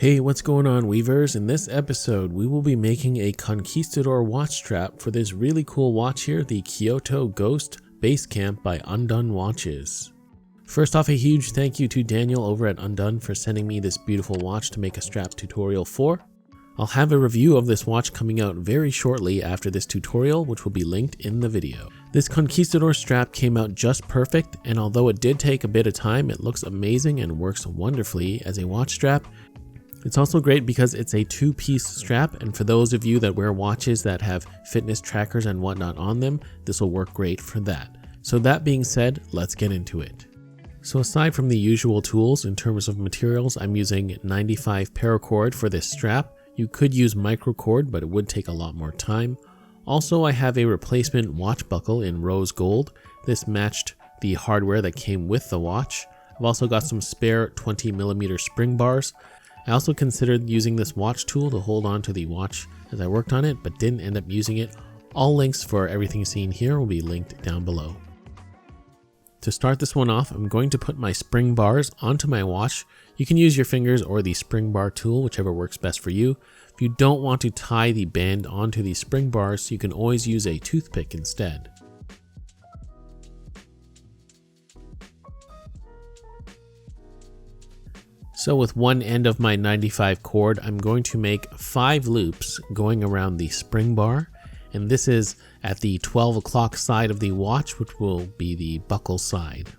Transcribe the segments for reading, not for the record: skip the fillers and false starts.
Hey, what's going on, weavers? In this episode, we will be making a Conquistador watch strap for this really cool watch here, the Kyoto Ghost Base Camp by UNDONE Watches. First off, a huge thank you to Daniel over at UNDONE for sending me this beautiful watch to make a strap tutorial for. I'll have a review of this watch coming out very shortly after this tutorial, which will be linked in the video. This Conquistador strap came out just perfect, and although it did take a bit of time, it looks amazing and works wonderfully as a watch strap. It's also great because it's a two-piece strap, and for those of you that wear watches that have fitness trackers and whatnot on them, this will work great for that. So that being said, let's get into it. So aside from the usual tools in terms of materials, I'm using 95 paracord for this strap. You could use microcord, but it would take a lot more time. Also, I have a replacement watch buckle in rose gold. This matched the hardware that came with the watch. I've also got some spare 20mm spring bars. I also considered using this watch tool to hold on to the watch as I worked on it, but didn't end up using it. All links for everything seen here will be linked down below. To start this one off, I'm going to put my spring bars onto my watch. You can use your fingers or the spring bar tool, whichever works best for you. If you don't want to tie the band onto the spring bars, you can always use a toothpick instead. So with one end of my 95 cord, I'm going to make 5 loops going around the spring bar, and this is at the 12 o'clock side of the watch, which will be the buckle side.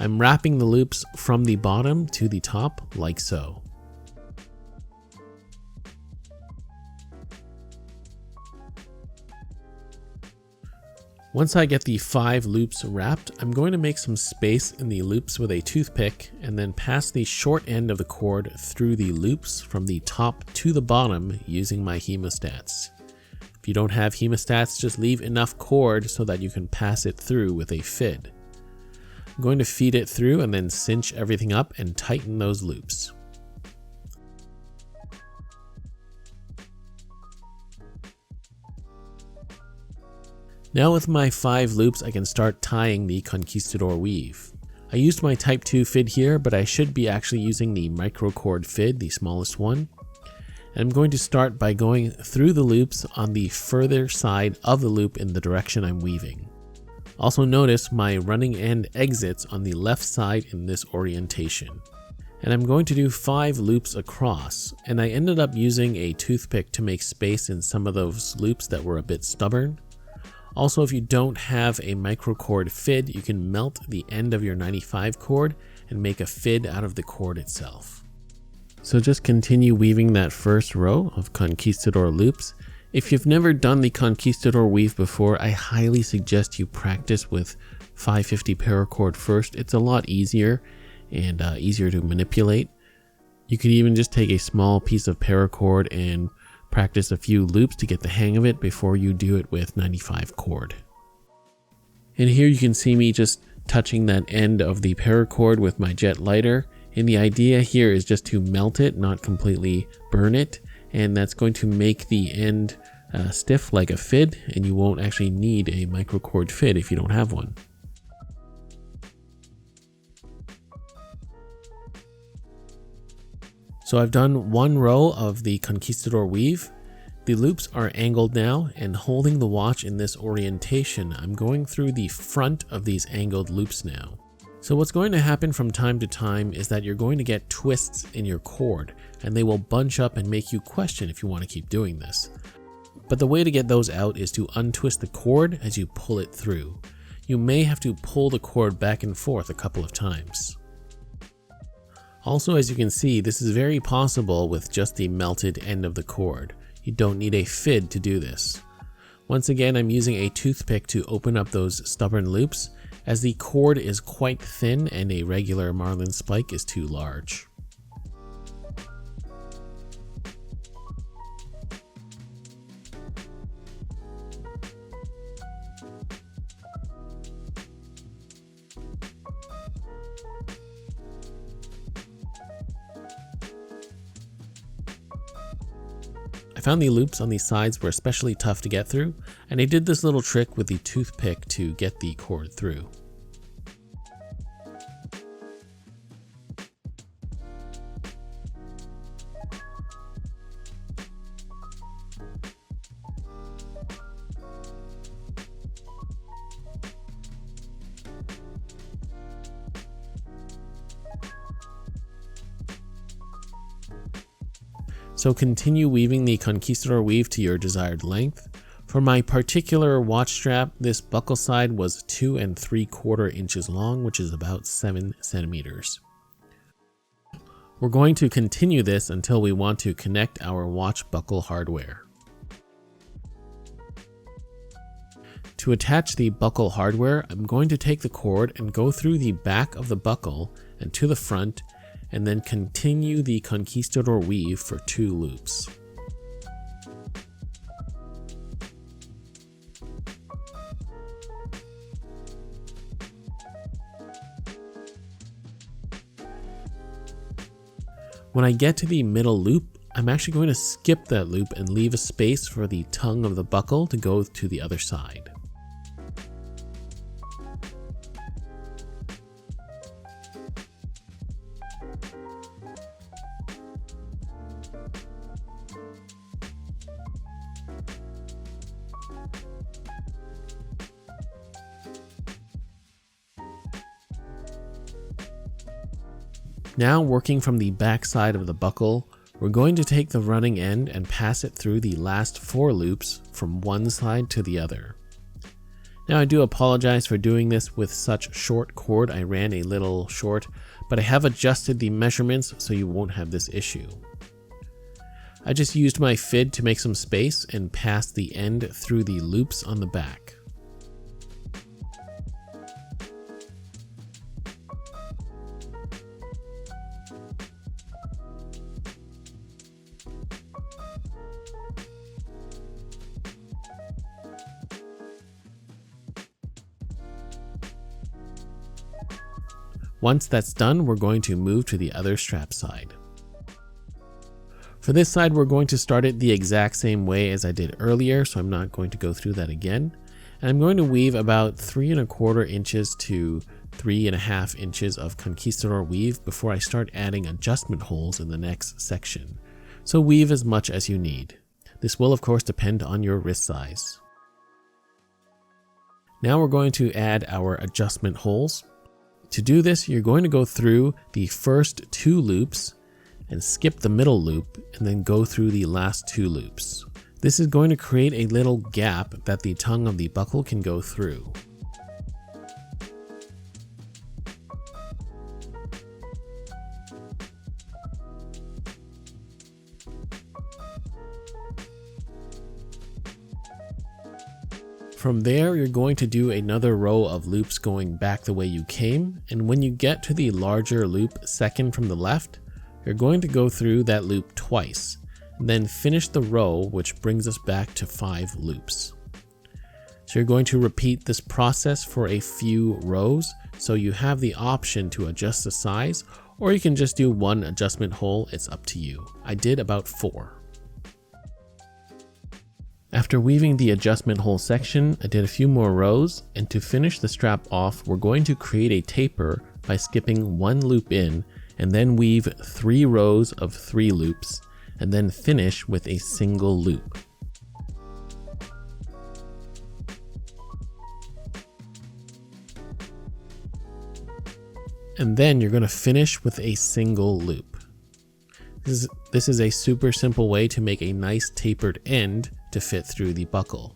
I'm wrapping the loops from the bottom to the top like so. Once I get the 5 loops wrapped, I'm going to make some space in the loops with a toothpick and then pass the short end of the cord through the loops from the top to the bottom using my hemostats. If you don't have hemostats, just leave enough cord so that you can pass it through with a fid. I'm going to feed it through and then cinch everything up and tighten those loops. Now with my 5 loops, I can start tying the Conquistador Weave. I used my Type 2 fid here, but I should be actually using the microcord fid, the smallest one. And I'm going to start by going through the loops on the further side of the loop in the direction I'm weaving. Also notice my running end exits on the left side in this orientation. And I'm going to do 5 loops across, and I ended up using a toothpick to make space in some of those loops that were a bit stubborn. Also, if you don't have a microcord fid, you can melt the end of your 95 cord and make a fid out of the cord itself. So just continue weaving that first row of Conquistador loops. If you've never done the Conquistador weave before, I highly suggest you practice with 550 paracord first. It's a lot easier and easier to manipulate. You could even just take a small piece of paracord and practice a few loops to get the hang of it before you do it with 95 cord. And here you can see me just touching that end of the paracord with my jet lighter. And the idea here is just to melt it, not completely burn it. And that's going to make the end stiff like a fid, and you won't actually need a microcord fid if you don't have one. So I've done one row of the Conquistador Weave. The loops are angled now, and holding the watch in this orientation, I'm going through the front of these angled loops now. So what's going to happen from time to time is that you're going to get twists in your cord, and they will bunch up and make you question if you want to keep doing this. But the way to get those out is to untwist the cord as you pull it through. You may have to pull the cord back and forth a couple of times. Also, as you can see, this is very possible with just the melted end of the cord. You don't need a fid to do this. Once again, I'm using a toothpick to open up those stubborn loops, as the cord is quite thin and a regular marlin spike is too large. I found the loops on the sides were especially tough to get through, and I did this little trick with the toothpick to get the cord through. So continue weaving the Conquistador weave to your desired length. For my particular watch strap, this buckle side was 2 3/4 inches long, which is about 7 centimeters. We're going to continue this until we want to connect our watch buckle hardware. To attach the buckle hardware, I'm going to take the cord and go through the back of the buckle and to the front, and then continue the Conquistador weave for 2 loops. When I get to the middle loop, I'm actually going to skip that loop and leave a space for the tongue of the buckle to go to the other side. Now, working from the back side of the buckle, we're going to take the running end and pass it through the last 4 loops from one side to the other. Now, I do apologize for doing this with such short cord. I ran a little short, but I have adjusted the measurements so you won't have this issue. I just used my fid to make some space and passed the end through the loops on the back. Once that's done, we're going to move to the other strap side. For this side, we're going to start it the exact same way as I did earlier, so I'm not going to go through that again. And I'm going to weave about 3 1/4 inches to 3 1/2 inches of Conquistador weave before I start adding adjustment holes in the next section. So weave as much as you need. This will of course depend on your wrist size. Now we're going to add our adjustment holes. To do this, you're going to go through the first 2 loops and skip the middle loop and then go through the last 2 loops. This is going to create a little gap that the tongue of the buckle can go through. From there, you're going to do another row of loops going back the way you came, and when you get to the larger loop second from the left, you're going to go through that loop twice, and then finish the row, which brings us back to 5 loops. So you're going to repeat this process for a few rows, so you have the option to adjust the size, or you can just do 1 adjustment hole, it's up to you. I did about 4. After weaving the adjustment hole section, I did a few more rows, and to finish the strap off, we're going to create a taper by skipping 1 loop in, and then weave 3 rows of 3 loops, and then finish with a single loop. And then you're going to finish with a single loop. This is a super simple way to make a nice tapered end to fit through the buckle.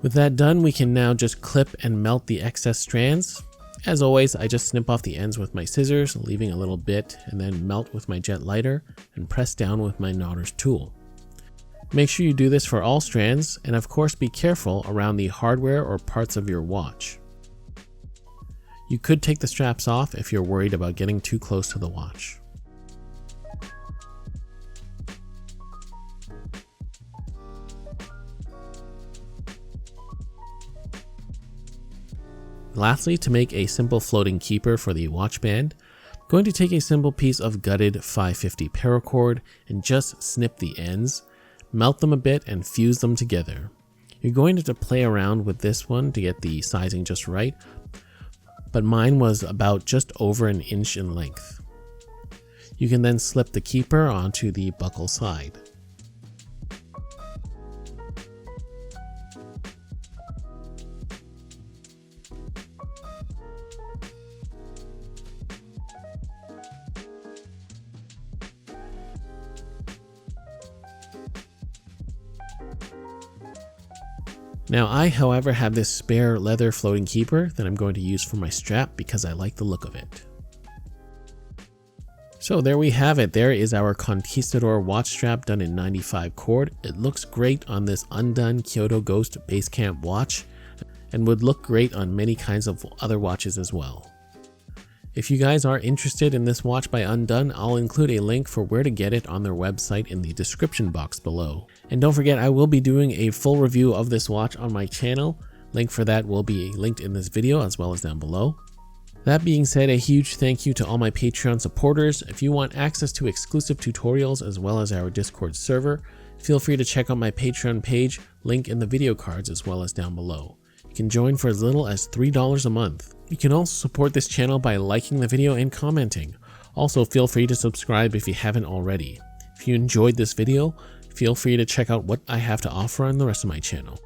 With that done, we can now just clip and melt the excess strands. As always, I just snip off the ends with my scissors, leaving a little bit, and then melt with my jet lighter and press down with my knotter's tool. Make sure you do this for all strands, and of course be careful around the hardware or parts of your watch. You could take the straps off if you're worried about getting too close to the watch. Lastly, to make a simple floating keeper for the watch band, I'm going to take a simple piece of gutted 550 paracord and just snip the ends, melt them a bit and fuse them together. You're going to play around with this one to get the sizing just right, but mine was about just over 1 inch in length. You can then slip the keeper onto the buckle side. Now I, however, have this spare leather floating keeper that I'm going to use for my strap because I like the look of it. So there we have it. There is our Conquistador watch strap done in 95 cord. It looks great on this UNDONE Kyoto Ghost Basecamp watch and would look great on many kinds of other watches as well. If you guys are interested in this watch by UNDONE, I'll include a link for where to get it on their website in the description box below. And don't forget, I will be doing a full review of this watch on my channel. Link for that will be linked in this video as well as down below. That being said, a huge thank you to all my Patreon supporters. If you want access to exclusive tutorials as well as our Discord server, feel free to check out my Patreon page, link in the video cards as well as down below. You can join for as little as $3 a month. You can also support this channel by liking the video and commenting. Also, feel free to subscribe if you haven't already. If you enjoyed this video, feel free to check out what I have to offer on the rest of my channel.